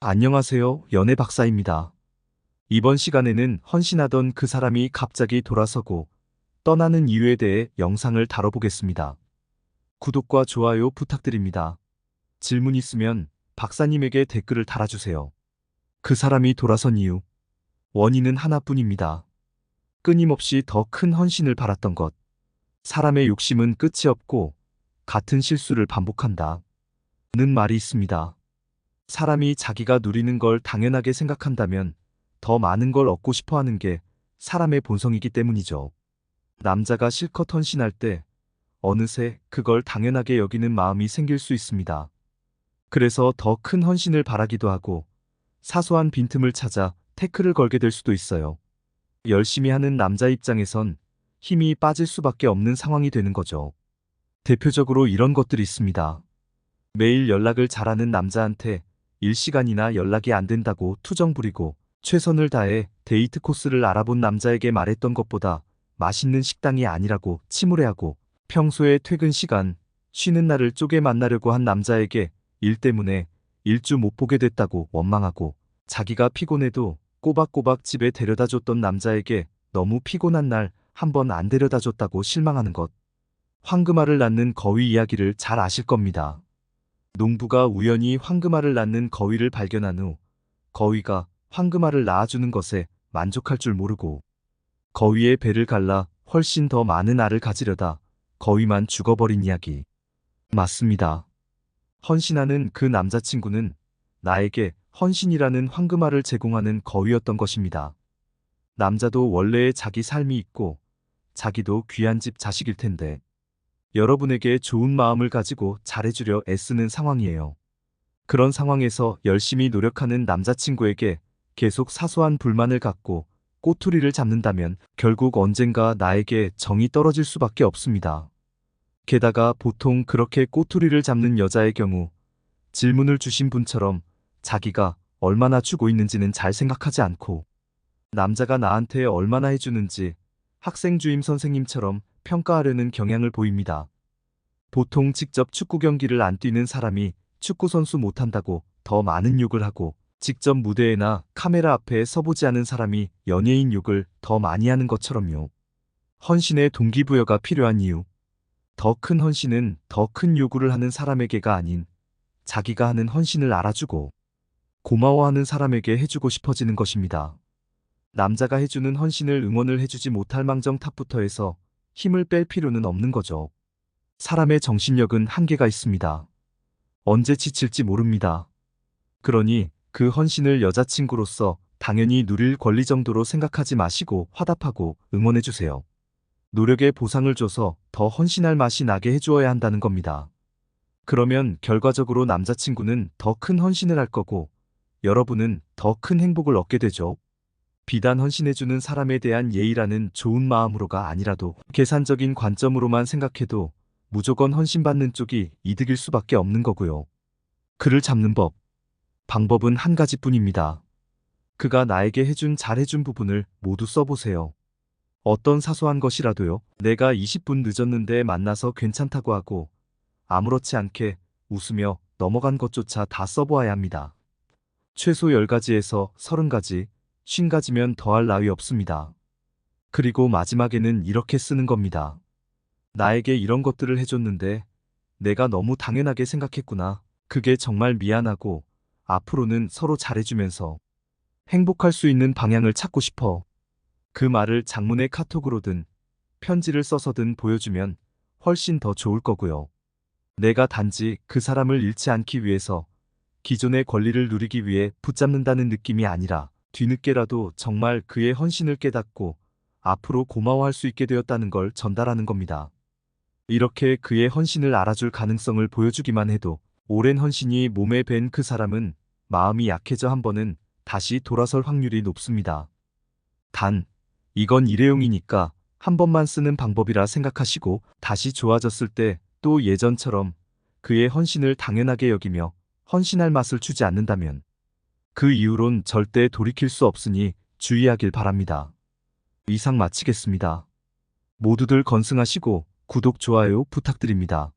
안녕하세요. 연애 박사입니다. 이번 시간에는 헌신하던 그 사람이 갑자기 돌아서고 떠나는 이유에 대해 영상을 다뤄보겠습니다. 구독과 좋아요 부탁드립니다. 질문 있으면 박사님에게 댓글을 달아주세요. 그 사람이 돌아선 이유. 원인은 하나뿐입니다. 끊임없이 더 큰 헌신을 바랐던 것. 사람의 욕심은 끝이 없고 같은 실수를 반복한다. 는 말이 있습니다. 사람이 자기가 누리는 걸 당연하게 생각한다면 더 많은 걸 얻고 싶어 하는 게 사람의 본성이기 때문이죠. 남자가 실컷 헌신할 때 어느새 그걸 당연하게 여기는 마음이 생길 수 있습니다. 그래서 더 큰 헌신을 바라기도 하고 사소한 빈틈을 찾아 태클을 걸게 될 수도 있어요. 열심히 하는 남자 입장에선 힘이 빠질 수밖에 없는 상황이 되는 거죠. 대표적으로 이런 것들이 있습니다. 매일 연락을 잘하는 남자한테 일시간이나 연락이 안 된다고 투정 부리고 최선을 다해 데이트 코스를 알아본 남자에게 말했던 것보다 맛있는 식당이 아니라고 침울해하고 평소에 퇴근 시간, 쉬는 날을 쪼개 만나려고 한 남자에게 일 때문에 일주 못 보게 됐다고 원망하고 자기가 피곤해도 꼬박꼬박 집에 데려다 줬던 남자에게 너무 피곤한 날 한 번 안 데려다 줬다고 실망하는 것. 황금알을 낳는 거위 이야기를 잘 아실 겁니다. 농부가 우연히 황금알을 낳는 거위를 발견한 후 거위가 황금알을 낳아주는 것에 만족할 줄 모르고 거위의 배를 갈라 훨씬 더 많은 알을 가지려다 거위만 죽어버린 이야기. 맞습니다. 헌신하는 그 남자친구는 나에게 헌신이라는 황금알을 제공하는 거위였던 것입니다. 남자도 원래의 자기 삶이 있고 자기도 귀한 집 자식일 텐데 여러분에게 좋은 마음을 가지고 잘해주려 애쓰는 상황이에요. 그런 상황에서 열심히 노력하는 남자친구에게 계속 사소한 불만을 갖고 꼬투리를 잡는다면 결국 언젠가 나에게 정이 떨어질 수밖에 없습니다. 게다가 보통 그렇게 꼬투리를 잡는 여자의 경우 질문을 주신 분처럼 자기가 얼마나 주고 있는지는 잘 생각하지 않고 남자가 나한테 얼마나 해주는지 학생 주임 선생님처럼 평가하려는 경향을 보입니다. 보통 직접 축구 경기를 안 뛰는 사람이 축구선수 못한다고 더 많은 욕을 하고 직접 무대에나 카메라 앞에 서보지 않은 사람이 연예인 욕을 더 많이 하는 것처럼요. 헌신의 동기부여가 필요한 이유. 더 큰 헌신은 더 큰 요구를 하는 사람에게가 아닌 자기가 하는 헌신을 알아주고 고마워하는 사람에게 해주고 싶어지는 것입니다. 남자가 해주는 헌신을 응원을 해주지 못할 망정 탑부터 해서 힘을 뺄 필요는 없는 거죠. 사람의 정신력은 한계가 있습니다. 언제 지칠지 모릅니다. 그러니 그 헌신을 여자친구로서 당연히 누릴 권리 정도로 생각하지 마시고 화답하고 응원해주세요. 노력에 보상을 줘서 더 헌신할 맛이 나게 해주어야 한다는 겁니다. 그러면 결과적으로 남자친구는 더 큰 헌신을 할 거고 여러분은 더 큰 행복을 얻게 되죠. 비단 헌신해주는 사람에 대한 예의라는 좋은 마음으로가 아니라도 계산적인 관점으로만 생각해도 무조건 헌신받는 쪽이 이득일 수밖에 없는 거고요. 그를 잡는 법. 방법은 한 가지뿐입니다. 그가 나에게 잘해준 부분을 모두 써보세요. 어떤 사소한 것이라도요. 내가 20분 늦었는데 만나서 괜찮다고 하고 아무렇지 않게 웃으며 넘어간 것조차 다 써보아야 합니다. 최소 10가지에서 30가지, 50가지면 더할 나위 없습니다. 그리고 마지막에는 이렇게 쓰는 겁니다. 나에게 이런 것들을 해줬는데 내가 너무 당연하게 생각했구나. 그게 정말 미안하고 앞으로는 서로 잘해주면서 행복할 수 있는 방향을 찾고 싶어. 그 말을 장문의 카톡으로든 편지를 써서든 보여주면 훨씬 더 좋을 거고요. 내가 단지 그 사람을 잃지 않기 위해서 기존의 권리를 누리기 위해 붙잡는다는 느낌이 아니라 뒤늦게라도 정말 그의 헌신을 깨닫고 앞으로 고마워할 수 있게 되었다는 걸 전달하는 겁니다. 이렇게 그의 헌신을 알아줄 가능성을 보여주기만 해도 오랜 헌신이 몸에 밴 그 사람은 마음이 약해져 한 번은 다시 돌아설 확률이 높습니다. 단, 이건 일회용이니까 한 번만 쓰는 방법이라 생각하시고 다시 좋아졌을 때 또 예전처럼 그의 헌신을 당연하게 여기며 헌신할 맛을 주지 않는다면 그 이후론 절대 돌이킬 수 없으니 주의하길 바랍니다. 이상 마치겠습니다. 모두들 건승하시고 구독, 좋아요 부탁드립니다.